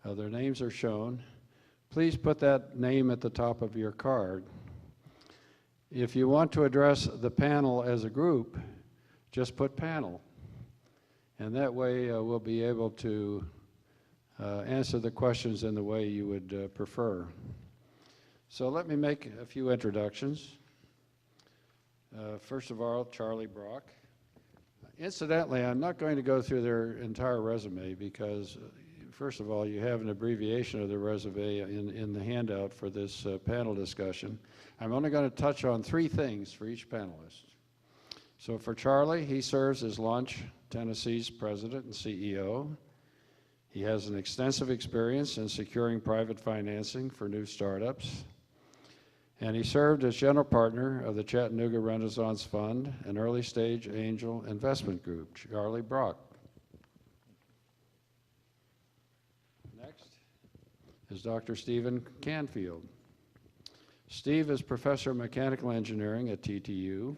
Their names are shown. Please put that name at the top of your card. If you want to address the panel as a group, just put panel. And that way we'll be able to answer the questions in the way you would prefer. So let me make a few introductions. First of all, Charlie Brock. Incidentally, I'm not going to go through their entire resume because, first of all, you have an abbreviation of the resume in the handout for this panel discussion. I'm only going to touch on 3 things for each panelist. So for Charlie, he serves as Launch Tennessee's president and CEO. He has an extensive experience in securing private financing for new startups. And he served as general partner of the Chattanooga Renaissance Fund, an early stage angel investment group. Charlie Brock. Next is Dr. Stephen Canfield. Steve is professor of mechanical engineering at TTU.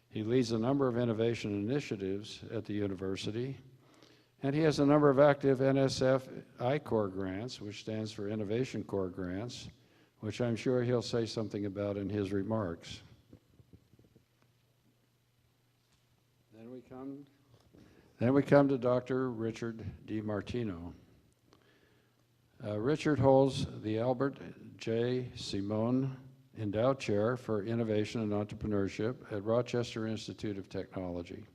He leads a number of innovation initiatives at the university, and he has a number of active NSF I-Corps grants, which stands for Innovation Corps grants, which I'm sure he'll say something about in his remarks. Then we come to Dr. Richard DiMartino. Richard holds the Albert J. Simon Endowed Chair for Innovation and Entrepreneurship at Rochester Institute of Technology.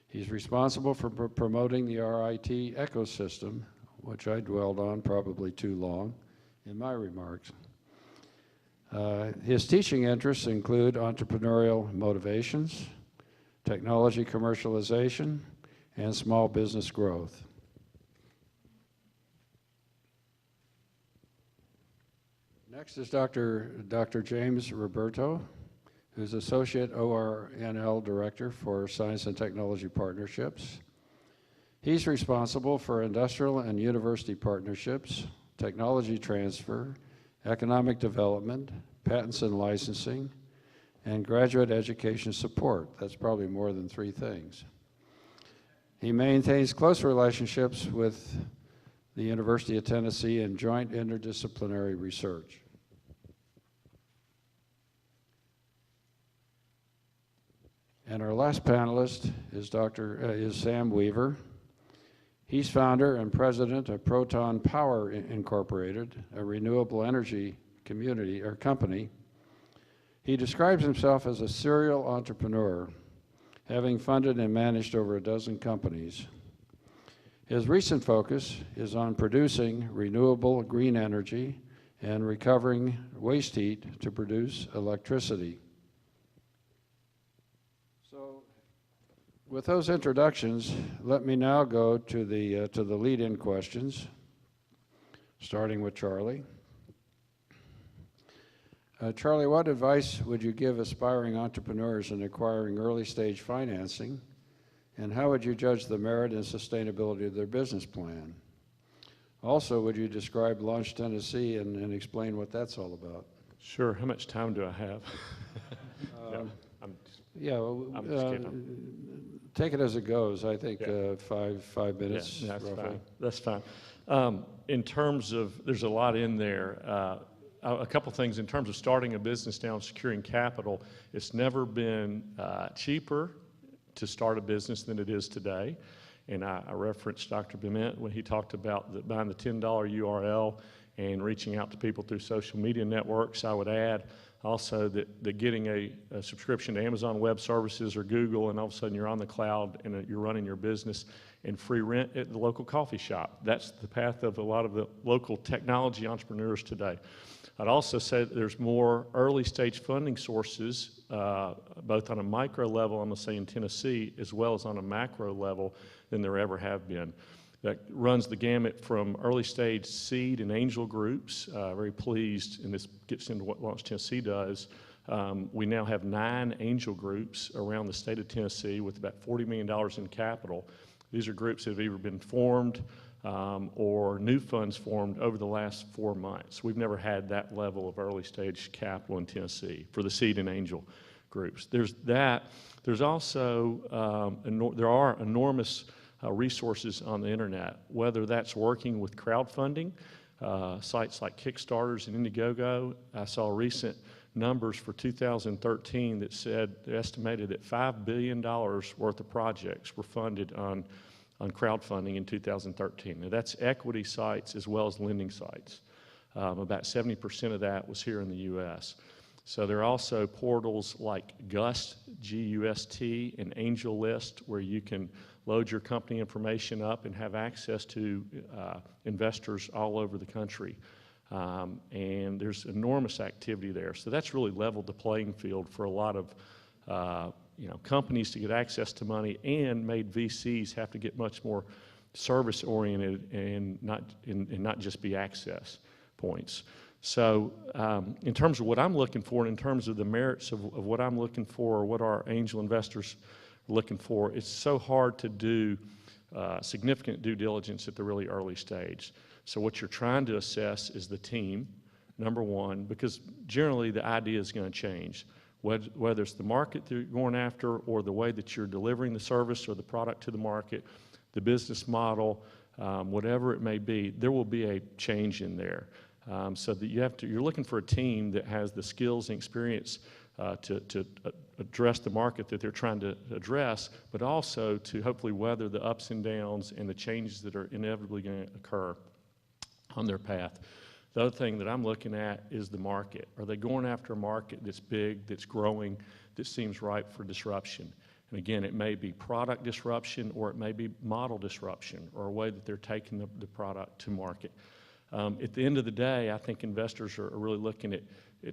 He's responsible for promoting the RIT ecosystem, which I dwelled on probably too long in my remarks. His teaching interests include entrepreneurial motivations, technology commercialization, and small business growth. Next is Dr. James Roberto, who's Associate ORNL Director for Science and Technology Partnerships. He's responsible for industrial and university partnerships, technology transfer, economic development, patents and licensing, and graduate education support. That's probably more than 3 things. He maintains close relationships with the University of Tennessee in joint interdisciplinary research. And our last panelist is Sam Weaver. He's founder and president of Proton Power Incorporated, a renewable energy company. He describes himself as a serial entrepreneur, having funded and managed over a dozen companies. His recent focus is on producing renewable green energy and recovering waste heat to produce electricity. With those introductions, let me now go to the lead-in questions, starting with Charlie. Charlie, what advice would you give aspiring entrepreneurs in acquiring early-stage financing, and how would you judge the merit and sustainability of their business plan? Also, would you describe Launch Tennessee and explain what that's all about? Sure. How much time do I have? I'm just kidding. Take it as it goes. I think 5 minutes. Yeah, that's roughly. fine. That's fine. In terms of, there's a lot in there. A couple things in terms of starting a business now and securing capital. It's never been cheaper to start a business than it is today. And I referenced Dr. Bement when he talked about buying the $10 URL and reaching out to people through social media networks. I would add also that getting a subscription to Amazon Web Services or Google, and all of a sudden you're on the cloud and you're running your business, and free rent at the local coffee shop. That's the path of a lot of the local technology entrepreneurs today. I'd also say that there's more early stage funding sources, both on a micro level, I'm going to say in Tennessee, as well as on a macro level than there ever have been. That runs the gamut from early stage seed and angel groups. Very pleased, and this gets into what Launch Tennessee does. We now have 9 angel groups around the state of Tennessee with about $40 million in capital. These are groups that have either been formed or new funds formed over the last 4 months. We've never had that level of early stage capital in Tennessee for the seed and angel groups. There's that. There's also, there are enormous resources on the internet, whether that's working with crowdfunding, sites like Kickstarters and Indiegogo. I saw recent numbers for 2013 that said they estimated that $5 billion worth of projects were funded on crowdfunding in 2013. Now that's equity sites as well as lending sites. About 70% of that was here in the U.S. So there are also portals like GUST, G-U-S-T, and AngelList, where you can load your company information up and have access to investors all over the country. And there's enormous activity there. So that's really leveled the playing field for a lot of companies to get access to money, and made VCs have to get much more service-oriented and not just be access points. So in terms of what I'm looking for, and in terms of the merits of what I'm looking for, or what our angel investors are looking for, it's so hard to do significant due diligence at the really early stage. So what you're trying to assess is the team, number one, because generally the idea is going to change. Whether it's the market that you're going after, or the way that you're delivering the service or the product to the market, the business model, whatever it may be, there will be a change in there. So that you're looking for a team that has the skills and experience to address the market that they're trying to address, but also to hopefully weather the ups and downs and the changes that are inevitably going to occur on their path. The other thing that I'm looking at is the market. Are they going after a market that's big, that's growing, that seems ripe for disruption? And again, it may be product disruption, or it may be model disruption, or a way that they're taking the product to market. At the end of the day, I think investors are really looking at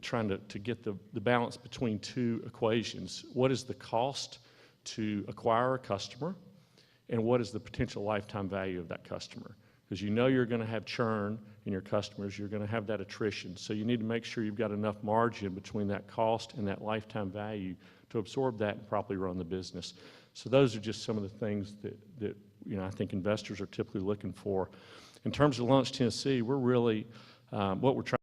trying to get the balance between two equations. What is the cost to acquire a customer, and what is the potential lifetime value of that customer? Because you know you're going to have churn in your customers, you're going to have that attrition. So you need to make sure you've got enough margin between that cost and that lifetime value to absorb that and properly run the business. So those are just some of the things that I think investors are typically looking for. In terms of Launch Tennessee, we're really, what we're trying